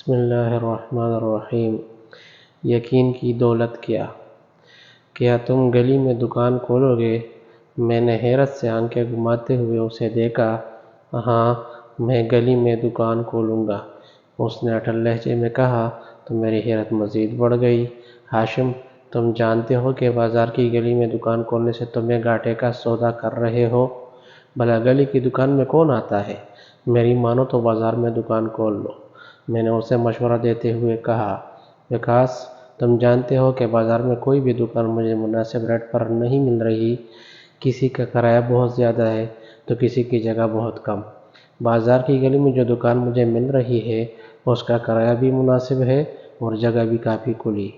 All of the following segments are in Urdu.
بسم اللہ الرحمن الرحیم۔ یقین کی دولت کیا تم گلی میں دکان کھولو گے؟ میں نے حیرت سے آنکھیں گھماتے ہوئے اسے دیکھا۔ ہاں، میں گلی میں دکان کھولوں گا، اس نے اٹل لہجے میں کہا تو میری حیرت مزید بڑھ گئی۔ ہاشم، تم جانتے ہو کہ بازار کی گلی میں دکان کھولنے سے تمہیں گھاٹے کا سودا کر رہے ہو؟ بھلا گلی کی دکان میں کون آتا ہے؟ میری مانو تو بازار میں دکان کھول لو، میں نے اسے مشورہ دیتے ہوئے کہا۔ وکاس، تم جانتے ہو کہ بازار میں کوئی بھی دکان مجھے مناسب ریٹ پر نہیں مل رہی۔ کسی کا کرایہ بہت زیادہ ہے تو کسی کی جگہ بہت کم۔ بازار کی گلی میں جو دکان مجھے مل رہی ہے اس کا کرایہ بھی مناسب ہے اور جگہ بھی کافی کھلی،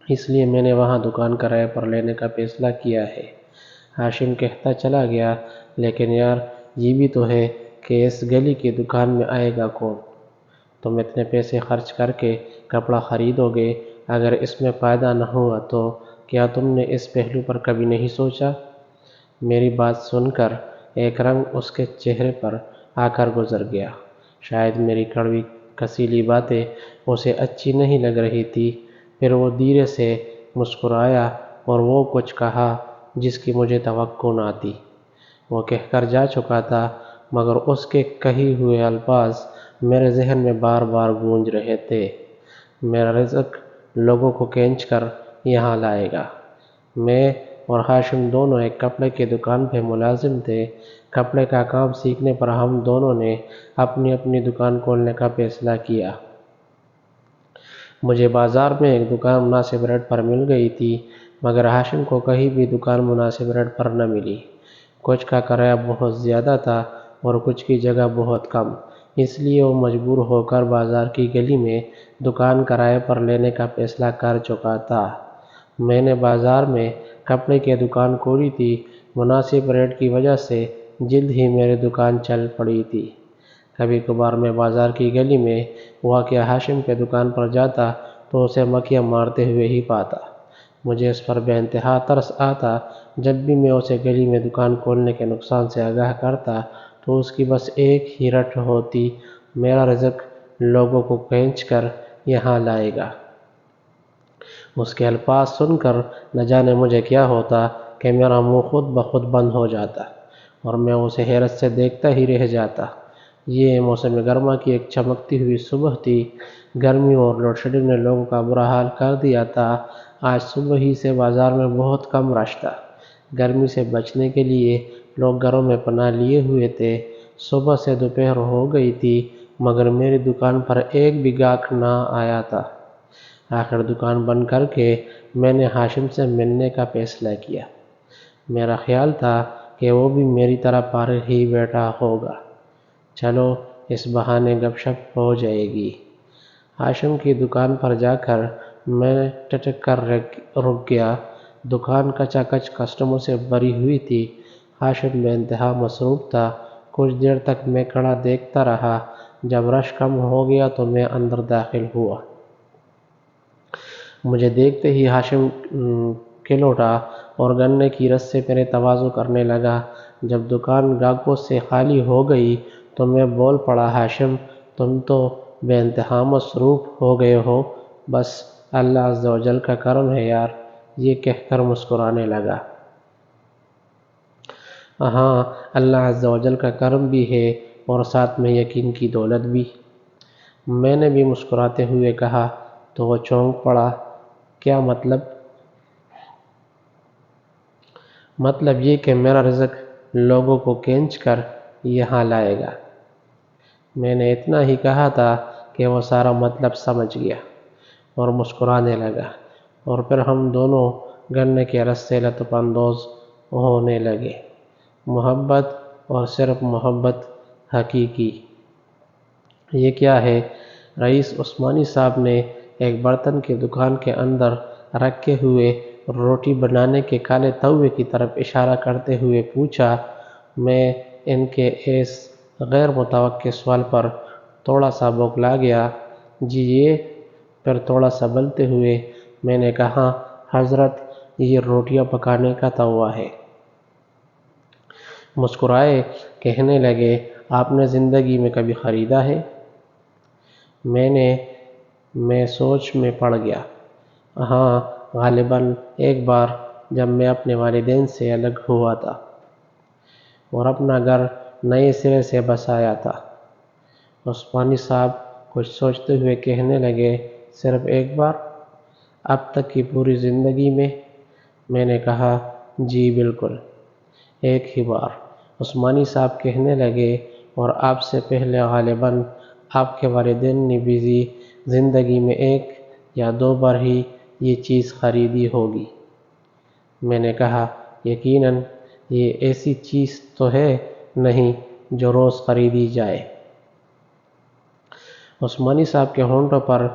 اس لیے میں نے وہاں دکان کرایہ پر لینے کا فیصلہ کیا ہے۔ ہاشم کہتا چلا گیا، لیکن یار یہ بھی تو ہے کہ اس گلی کی دکان میں آئے گا کون؟ تم اتنے پیسے خرچ کر کے کپڑا خریدو گے، اگر اس میں فائدہ نہ ہوا تو کیا تم نے اس پہلو پر کبھی نہیں سوچا؟ میری بات سن کر ایک رنگ اس کے چہرے پر آ کر گزر گیا۔ شاید میری کڑوی کسیلی باتیں اسے اچھی نہیں لگ رہی تھی۔ پھر وہ دھیرے سے مسکرایا اور وہ کچھ کہا جس کی مجھے توقع نہ تھی۔ وہ کہہ کر جا چکا تھا، مگر اس کے کہے ہوئے الفاظ میرے ذہن میں بار بار گونج رہے تھے۔ میرا رزق لوگوں کو کھینچ کر یہاں لائے گا۔ میں اور ہاشم دونوں ایک کپڑے کی دکان پہ ملازم تھے۔ کپڑے کا کام سیکھنے پر ہم دونوں نے اپنی اپنی دکان کھولنے کا فیصلہ کیا۔ مجھے بازار میں ایک دکان مناسب ریٹ پر مل گئی تھی، مگر ہاشم کو کہیں بھی دکان مناسب ریٹ پر نہ ملی۔ کچھ کا کرایہ بہت زیادہ تھا اور کچھ کی جگہ بہت کم، اس لیے وہ مجبور ہو کر بازار کی گلی میں دکان کرایہ پر لینے کا فیصلہ کر چکا تھا۔ میں نے بازار میں کپڑے کی دکان کھولی تھی، مناسب ریٹ کی وجہ سے جلد ہی میری دکان چل پڑی تھی۔ کبھی کبھار میں بازار کی گلی میں واقع ہاشم کے دکان پر جاتا تو اسے مکھیاں مارتے ہوئے ہی پاتا۔ مجھے اس پر بے انتہا ترس آتا۔ جب بھی میں اسے گلی میں دکان کھولنے کے نقصان سے آگاہ کرتا تو اس کی بس ایک ہی رٹ ہوتی، میرا رزق لوگوں کو کھینچ کر یہاں لائے گا۔ اس کے الفاظ سن کر نہ جانے مجھے کیا ہوتا کہ میرا منہ خود بخود بند ہو جاتا اور میں اسے حیرت سے دیکھتا ہی رہ جاتا۔ یہ موسم گرما کی ایک چمکتی ہوئی صبح تھی۔ گرمی اور لوڈ شیڈنگ نے لوگوں کا برا حال کر دیا تھا۔ آج صبح ہی سے بازار میں بہت کم رش تھا۔ گرمی سے بچنے کے لیے لوگ گھروں میں پناہ لیے ہوئے تھے۔ صبح سے دوپہر ہو گئی تھی، مگر میری دکان پر ایک بھی گاہک نہ آیا تھا۔ آخر دکان بند کر کے میں نے ہاشم سے ملنے کا فیصلہ کیا۔ میرا خیال تھا کہ وہ بھی میری طرح فارغ ہی بیٹھا ہوگا، چلو اس بہانے گپ شپ ہو جائے گی۔ ہاشم کی دکان پر جا کر میں ٹٹک کر رک گیا۔ دکان کچا کچ کسٹمر سے بھری ہوئی تھی۔ ہاشم بے انتہا مصروف تھا۔ کچھ دیر تک میں کھڑا دیکھتا رہا۔ جب رش کم ہو گیا تو میں اندر داخل ہوا۔ مجھے دیکھتے ہی ہاشم کھل اٹھا اور گنے کی رس سے میرے تواضع کرنے لگا۔ جب دکان گاہکوں سے خالی ہو گئی تو میں بول پڑا، ہاشم تم تو بے انتہا مصروف ہو گئے ہو، بس اللہ عز و جل کا کرم ہے یار، یہ کہہ کر مسکرانے لگا۔ ہاں، اللہ عز و جل کا کرم بھی ہے اور ساتھ میں یقین کی دولت بھی، میں نے بھی مسکراتے ہوئے کہا۔ تو وہ چونک پڑا، کیا مطلب؟ مطلب یہ کہ میرا رزق لوگوں کو کھینچ کر یہاں لائے گا۔ میں نے اتنا ہی کہا تھا کہ وہ سارا مطلب سمجھ گیا اور مسکرانے لگا، اور پھر ہم دونوں گنے کے رس سے لطف اندوز ہونے لگے۔ محبت اور صرف محبت حقیقی۔ یہ کیا ہے؟ رئیس عثمانی صاحب نے ایک برتن کی دکان کے اندر رکھے ہوئے روٹی بنانے کے کالے توے کی طرف اشارہ کرتے ہوئے پوچھا۔ میں ان کے اس غیر متوقع سوال پر تھوڑا سا بوکھلا گیا۔ جی یہ؟ پھر تھوڑا سنبھلتے ہوئے میں نے کہا، حضرت یہ روٹیاں پکانے کا توا ہے۔ مسکرائے، کہنے لگے، آپ نے زندگی میں کبھی خریدا ہے؟ میں سوچ میں پڑ گیا۔ ہاں، غالباً ایک بار جب میں اپنے والدین سے الگ ہوا تھا اور اپنا گھر نئے سرے سے بسایا تھا۔ عثمانی صاحب کچھ سوچتے ہوئے کہنے لگے، صرف ایک بار؟ اب تک کی پوری زندگی میں؟ میں نے کہا، جی بالکل، ایک ہی بار۔ عثمانی صاحب کہنے لگے، اور آپ سے پہلے غالباً آپ کے والدین نے بھی زندگی میں ایک یا دو بار ہی یہ چیز خریدی ہوگی۔ میں نے کہا، یقیناً یہ ایسی چیز تو ہے نہیں جو روز خریدی جائے۔ عثمانی صاحب کے ہونٹوں پر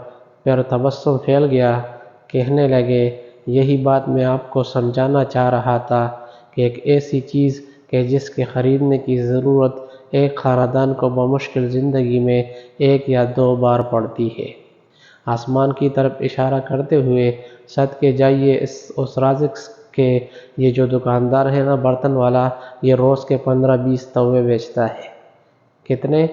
پھر تبسم پھیل گیا۔ کہنے لگے، یہی بات میں آپ کو سمجھانا چاہ رہا تھا کہ ایک ایسی چیز کہ جس کے خریدنے کی ضرورت ایک خاندان کو بمشکل زندگی میں ایک یا دو بار پڑتی ہے۔ آسمان کی طرف اشارہ کرتے ہوئے، صدقے جائیے اس رازق کے، یہ جو دکاندار ہے نا برتن والا، یہ روز کے 15-20 توے بیچتا ہے۔ کتنے؟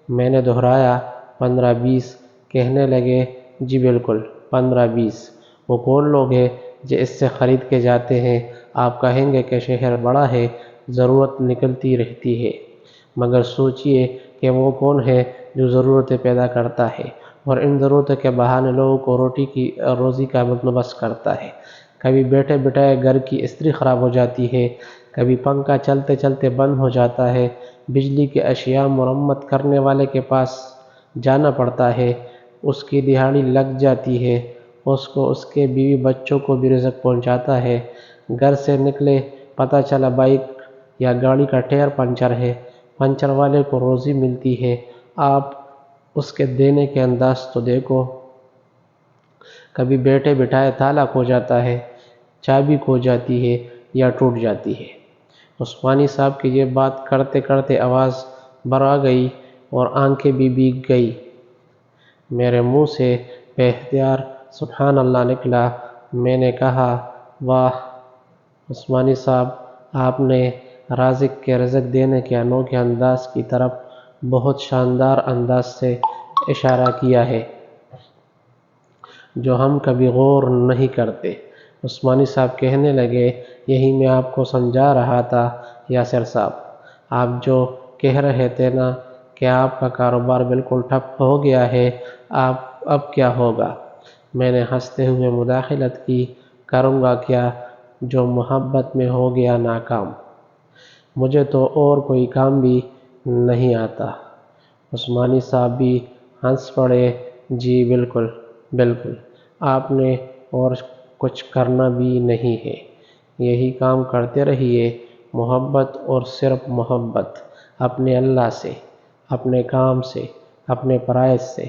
میں نے دہرایا، 15-20۔ کہنے لگے، جی بالکل، 15-20۔ وہ کون لوگ ہیں جو اس سے خرید کے جاتے ہیں؟ آپ کہیں گے کہ شہر بڑا ہے، ضرورت نکلتی رہتی ہے، مگر سوچئے کہ وہ کون ہے جو ضرورتیں پیدا کرتا ہے اور ان ضرورتوں کے بہانے لوگوں کو روزی کا بندوبست کرتا ہے۔ کبھی بیٹھے بٹھائے گھر کی استری خراب ہو جاتی ہے، کبھی پنکھا چلتے چلتے بند ہو جاتا ہے، بجلی کے اشیاء مرمت کرنے والے کے پاس جانا پڑتا ہے، اس کی دہاڑی لگ جاتی ہے، اس کو اس کے بیوی بچوں کو بھی رزق پہنچاتا ہے۔ گھر سے نکلے، پتہ چلا بائیک یا گاڑی کا ٹائر پنچر ہے، پنچر والے کو روزی ملتی ہے۔ آپ اس کے دینے کے انداز تو دیکھو۔ کبھی بیٹھے بٹھائے تالا کھو جاتا ہے، چابی کھو جاتی ہے یا ٹوٹ جاتی ہے۔ عثمانی صاحب کی یہ بات کرتے کرتے آواز بھر آ گئی اور آنکھیں بھی بھیگ گئی۔ میرے منہ سے بے اختیار سبحان اللہ نکلا۔ میں نے کہا، واہ عثمانی صاحب، آپ نے رازق کے رزق دینے کے انوکھے انداز کی طرف بہت شاندار انداز سے اشارہ کیا ہے جو ہم کبھی غور نہیں کرتے۔ عثمانی صاحب کہنے لگے، یہی میں آپ کو سمجھا رہا تھا یاسر صاحب۔ آپ جو کہہ رہے تھے نا کہ آپ کا کاروبار بالکل ٹھپ ہو گیا ہے، اب کیا ہوگا؟ میں نے ہنستے ہوئے مداخلت کی، کروں گا کیا جو محبت میں ہو گیا ناکام؟ مجھے تو اور کوئی کام بھی نہیں آتا۔ عثمانی صاحب بھی ہنس پڑے، جی بالکل بالکل، آپ نے اور کچھ کرنا بھی نہیں ہے، یہی کام کرتے رہیے، محبت اور صرف محبت، اپنے اللہ سے، اپنے کام سے، اپنے فرائض سے،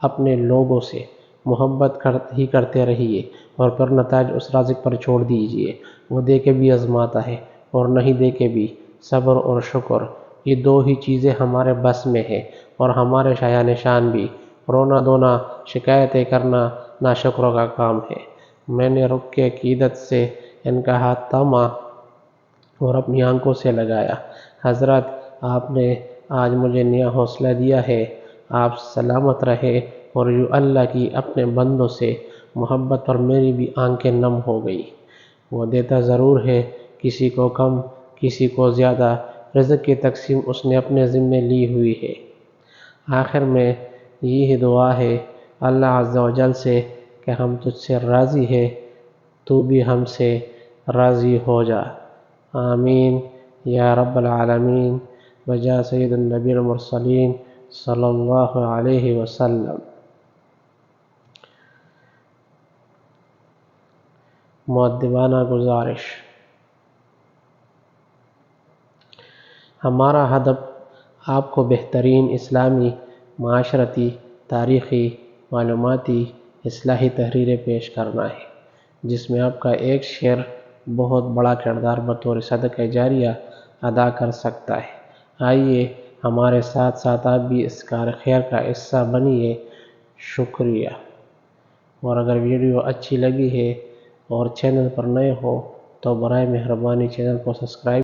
اپنے لوگوں سے محبت ہی کرتے رہیے، اور پھر نتائج اس رازق پر چھوڑ دیجئے۔ وہ دے کے بھی آزماتا ہے اور نہیں دے کے بھی۔ صبر اور شکر، یہ دو ہی چیزیں ہمارے بس میں ہیں، اور ہمارے شایان شان بھی۔ رونا دھونا، شکایتیں کرنا ناشکروں کا کام ہے۔ میں نے رک کے عقیدت سے ان کا ہاتھ تھاما اور اپنی آنکھوں سے لگایا۔ حضرت، آپ نے آج مجھے نیا حوصلہ دیا ہے، آپ سلامت رہے، اور یوں اللہ کی اپنے بندوں سے محبت پر میری بھی آنکھیں نم ہو گئی۔ وہ دیتا ضرور ہے، کسی کو کم، کسی کو زیادہ، رزق کی تقسیم اس نے اپنے ذمے لی ہوئی ہے۔ آخر میں یہی دعا ہے اللہ عز و جل سے کہ ہم تجھ سے راضی ہیں، تو بھی ہم سے راضی ہو جا۔ آمین یا رب العالمین، بجا سید النبی المرسلین صلی اللہ علیہ وسلم۔ مؤدبانہ گزارش، ہمارا ہدف آپ کو بہترین اسلامی، معاشرتی، تاریخی، معلوماتی، اصلاحی تحریریں پیش کرنا ہے، جس میں آپ کا ایک شعر بہت بڑا کردار بطور صدقہ جاریہ ادا کر سکتا ہے۔ آئیے ہمارے ساتھ ساتھ آپ بھی اس کار خیر کا حصہ بنیے۔ شکریہ۔ اور اگر ویڈیو اچھی لگی ہے اور چینل پر نئے ہو تو برائے مہربانی چینل کو سبسکرائب